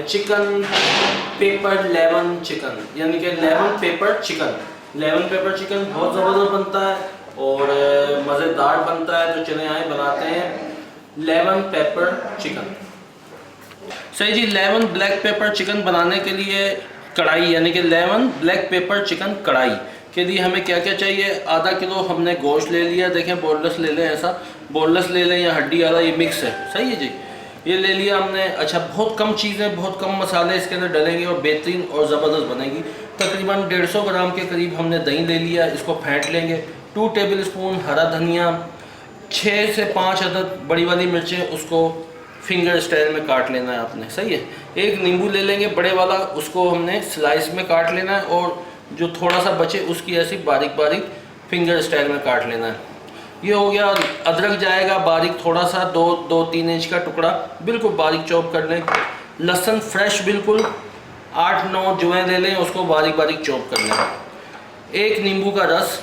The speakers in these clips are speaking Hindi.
चिकन पेपर लेमन चिकन, यानी कि lemon pepper chicken. Lemon pepper chicken बहुत ज़बरदस्त बनता है और मज़ेदार बनता है। तो चले आए बनाते हैं लेमन पेपर चिकन। सही जी, लेमन ब्लैक पेपर चिकन बनाने के लिए कढ़ाई, यानी कि लेमन ब्लैक पेपर चिकन कढ़ाई के लिए हमें क्या क्या चाहिए। आधा किलो हमने गोश्त ले लिया, देखें बोनलेस ले लें, ऐसा बोनलेस ले लें या हड्डी वाला, ये मिक्स है। सही है जी, ये ले लिया हमने। अच्छा, बहुत कम चीज़ें, बहुत कम मसाले इसके अंदर डलेंगे और बेहतरीन और ज़बरदस्त बनेगी। तकरीबन 150 ग्राम के करीब हमने दही ले लिया, इसको फेंट लेंगे। 2 टेबल स्पून हरा धनिया, 6 से 5 अदद बड़ी वाली मिर्चें, उसको फिंगर स्टाइल में काट लेना है आपने। सही है। एक नींबू ले लेंगे बड़े वाला, उसको हमने स्लाइस में काट लेना है और जो थोड़ा सा बचे उसकी ऐसी बारीक बारीक फिंगर स्टाइल में काट लेना है। ये हो गया। अदरक जाएगा बारीक थोड़ा सा, 2-3 इंच का टुकड़ा बिल्कुल बारीक चॉप कर लें। लहसुन फ्रेश बिल्कुल 8-9 जुएँ ले लें, उसको बारीक बारीक चॉप कर लें। एक नींबू का रस,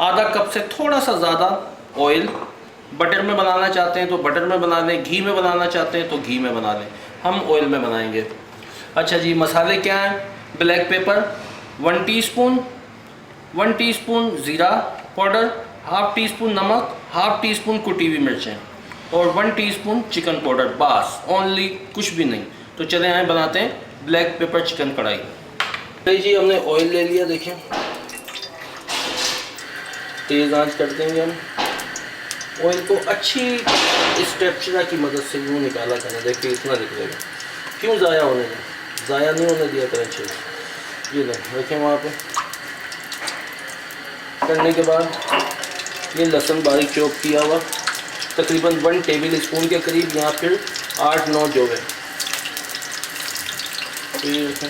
आधा कप से थोड़ा सा ज़्यादा ऑयल। बटर में बनाना चाहते हैं तो बटर में बना लें, घी में बनाना चाहते हैं तो घी में बना लें, हम ऑयल में बनाएंगे। अच्छा जी, मसाले क्या हैं। ब्लैक पेपर 1 टीस्पून, 1 टीस्पून ज़ीरा पाउडर, हाफ़ टी स्पून नमक, हाफ़ टी स्पून कुटी हुई मिर्चें और 1 टीस्पून चिकन पाउडर, बस ओनली, कुछ भी नहीं। तो चले आए बनाते हैं ब्लैक पेपर चिकन कढ़ाई। तो जी हमने ऑयल ले लिया, देखिए तेज़ आंच कर देंगे हम। ऑयल को अच्छी स्टेपचरा की मदद से यूँ निकाला करें, देखिए इतना निकलेगा। क्यों ज़ाया होने दें, ज़ाया नहीं होने दिया करें चीज़। ये देखें वहाँ पे करने के बाद ये लहसुन बारीक चॉप किया हुआ तकरीबन 1 टेबल स्पून के करीब, या फिर 8-9 जो है। तो ये देखें,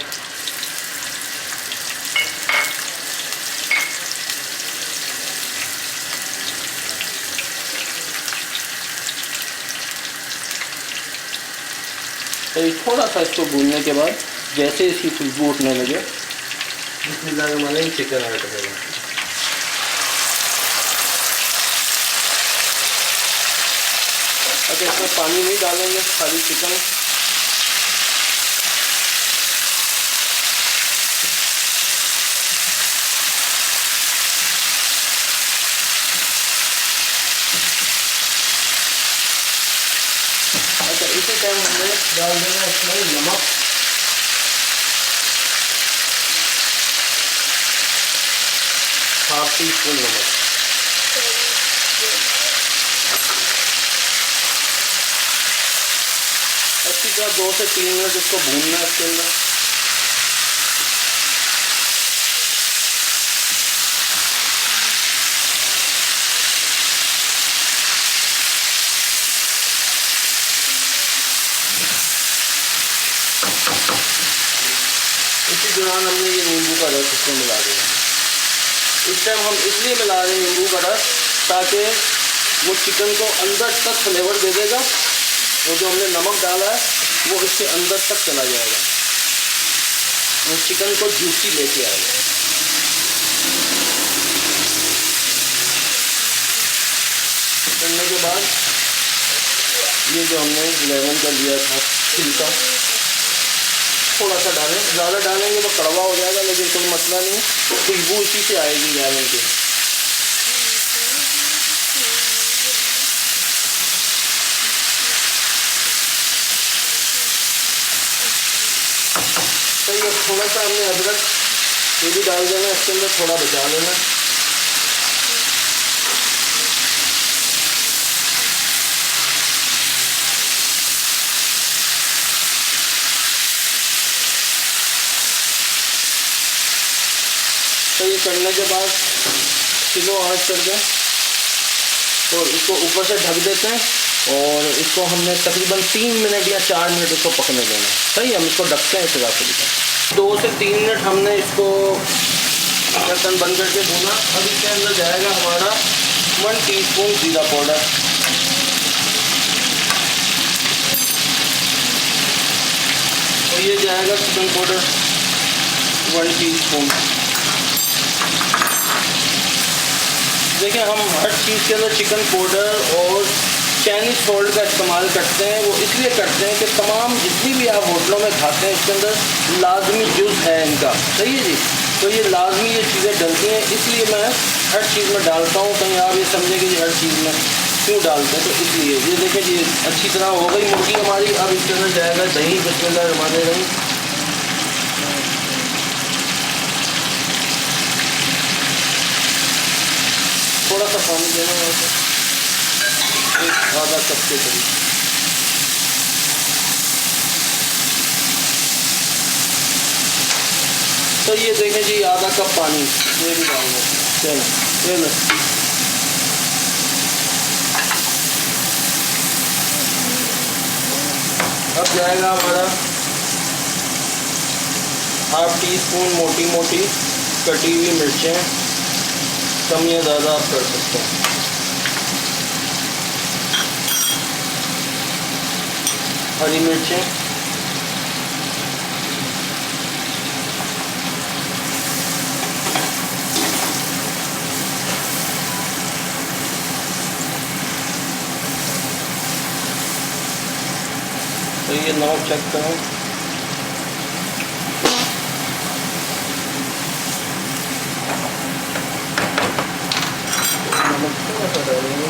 तो थोड़ा सा इसको भूनने के बाद जैसे इसकी खुशबू उठने लगे, बिस्मिल्लाह चिकन ऐड करेगा। अच्छा, इसमें पानी नहीं डालेंगे, खाली चिकन। अच्छा, इसी टाइम हमने डाल देना इसमें नमक, हाफ़ टी स्पून नमक। अच्छी तरह 2 से 3 मिनट इसको भूनना है इसके अंदर। इसी दौरान हमने ये नींबू का रस इसमें मिला देना। इस टाइम हम इसलिए मिला रहे हैं नींबू का रस, ताकि वो चिकन को अंदर तक फ्लेवर दे देगा और जो हमने नमक डाला है वो इसके अंदर तक चला जाएगा और चिकन को जूसी लेके आएगा। करने के बाद ये जो हमने लेमन का लिया था छिलका, थोड़ा सा डालें, ज़्यादा डालेंगे तो कड़वा हो जाएगा, लेकिन कोई मसला नहीं, खुशबू इसी से आएगी लेमन की। तो ये थोड़ा सा हमने अदरक ये भी डाल देना, इसके अंदर थोड़ा बचा लेना। तो ये करने के बाद स्लो आंच कर दें और इसको ऊपर से ढक देते हैं और इसको हमने तकरीबन 3 मिनट या 4 मिनट इसको पकने देना है। सही, हम इसको ढकते हैं इस हिसाब से। 2 से 3 मिनट हमने इसको ढक्कन बंद करके भूना। अब इसके अंदर जाएगा हमारा 1 टीस्पून ज़ीरा पाउडर, और ये जाएगा चिकन पाउडर 1 टीस्पून। देखिए, हम हर चीज़ के अंदर चिकन पाउडर और चाइनीज़ सॉल्ट का इस्तेमाल करते हैं। वो इसलिए करते हैं कि तमाम जितनी भी आप होटलों में खाते हैं इसके अंदर लाजमी जुज़ है इनका, सही है जी। तो ये लाजमी ये चीज़ें डलती हैं, इसलिए मैं हर चीज़ में डालता हूँ। कहीं आप ये समझें कि हर चीज़ में क्यों डालते हैं, तो इसलिए ये देखें जी अच्छी तरह हो गई मुर्गी हमारी। अब इसके अंदर जाएगा दही, बिस्मिल्लाहिर्रहमानिर्रहीम। थोड़ा सा पानी देना है, एक आधा कप के करीब। तो ये देखें जी आधा कप पानी ये भी डाल दो। चलो ये लो, अब जाएगा हमारा हाफ टी स्पून मोटी मोटी कटी हुई मिर्चें, कम या ज़्यादा आप कर सकते हैं। हरी मिर्चें, तो ये नमक चेक करें। नमक थोड़ा सा डालेंगे।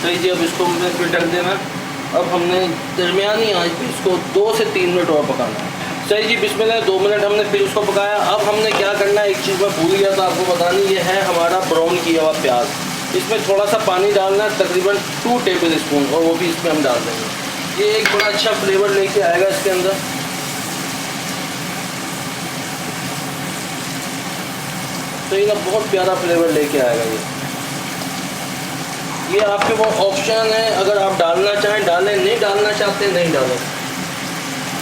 सही जी, अब इसको हमने फिर ढक देना। अब हमने दरमियानी आंच पे इसको 2 से 3 मिनट और पकाना है। सही जी, बिस्मिल्लाह 2 मिनट हमने फिर उसको पकाया। अब हमने क्या करना है, एक चीज़ मैं भूल गया था आपको बतानी, ये है हमारा ब्राउन किया हुआ प्याज। इसमें थोड़ा सा पानी डालना है, तकरीबन 2 टेबल स्पून, और वो भी इसमें हम डाल देंगे। ये एक बड़ा अच्छा फ्लेवर लेके आएगा इसके अंदर। तो ये ना बहुत प्यारा फ्लेवर लेके आएगा ये आपके वो ऑप्शन है, अगर आप डालना चाहें डालें, नहीं डालना चाहते नहीं डालें।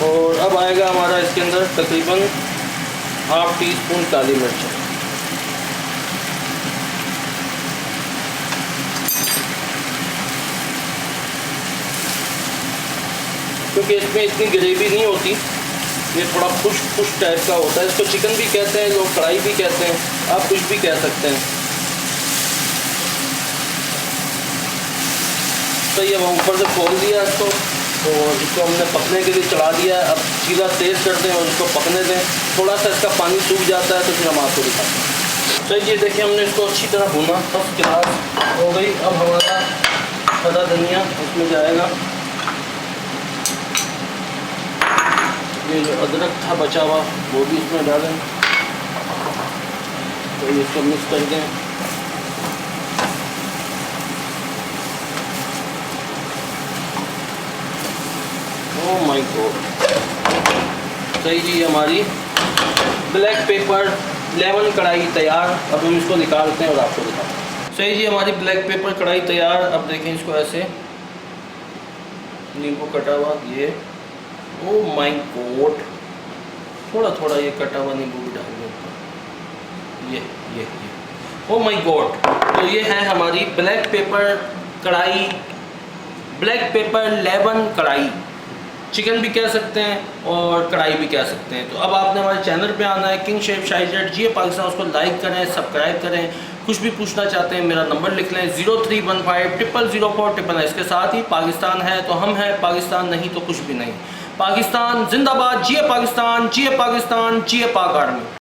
और अब आएगा हमारा इसके अंदर तकरीबन हाफ टी स्पून काली मिर्च, क्योंकि इसमें इतनी ग्रेवी नहीं होती, ये थोड़ा खुश टाइप का होता है। इसको चिकन भी कहते हैं लोग, कढ़ाई भी कहते हैं, आप कुछ भी कह सकते हैं। तो ये हम ऊपर से खोल दिया इसको, और इसको हमने पकने के लिए चढ़ा दिया। अब चीज़ा तेज़ करते हैं और इसको पकने दें। थोड़ा सा इसका पानी सूख जाता है तो फिर हम आपको दिखाते हैं। तो ये देखिए हमने इसको अच्छी तरह भुना, फर्स्ट क्लास हो गई। अब हमारा हरा धनिया उसमें जाएगा, ये जो अदरक था बचा हुआ वो भी इसमें डालें। तो ये इसको मिक्स कर दें। ओह माय गॉड, सही जी, हमारी ब्लैक पेपर लेमन कढ़ाई तैयार। अब हम इसको निकालते हैं और आपको दिखाते हैं। सही जी, हमारी ब्लैक पेपर कढ़ाई तैयार। अब देखें इसको ऐसे नींबू कटा हुआ, ये ओह माय गॉड, थोड़ा थोड़ा ये कटा हुआ नींबू भी डाल दें। ये ओह माय गॉड। तो ये है हमारी ब्लैक पेपर कढ़ाई, ब्लैक पेपर लेमन कढ़ाई। चिकन भी कह सकते हैं और कढ़ाई भी कह सकते हैं। तो अब आपने हमारे चैनल पे आना है, किंग शेफ शाहिद जट जी पाकिस्तान, उसको लाइक करें, सब्सक्राइब करें। कुछ भी पूछना चाहते हैं मेरा नंबर लिख लें 0315000499। इसके साथ ही पाकिस्तान है तो हम हैं, पाकिस्तान नहीं तो कुछ भी नहीं। पाकिस्तान जिंदाबाद, जिए पाकिस्तान, जिए पाकिस्तान, जिए पाक आर्मी।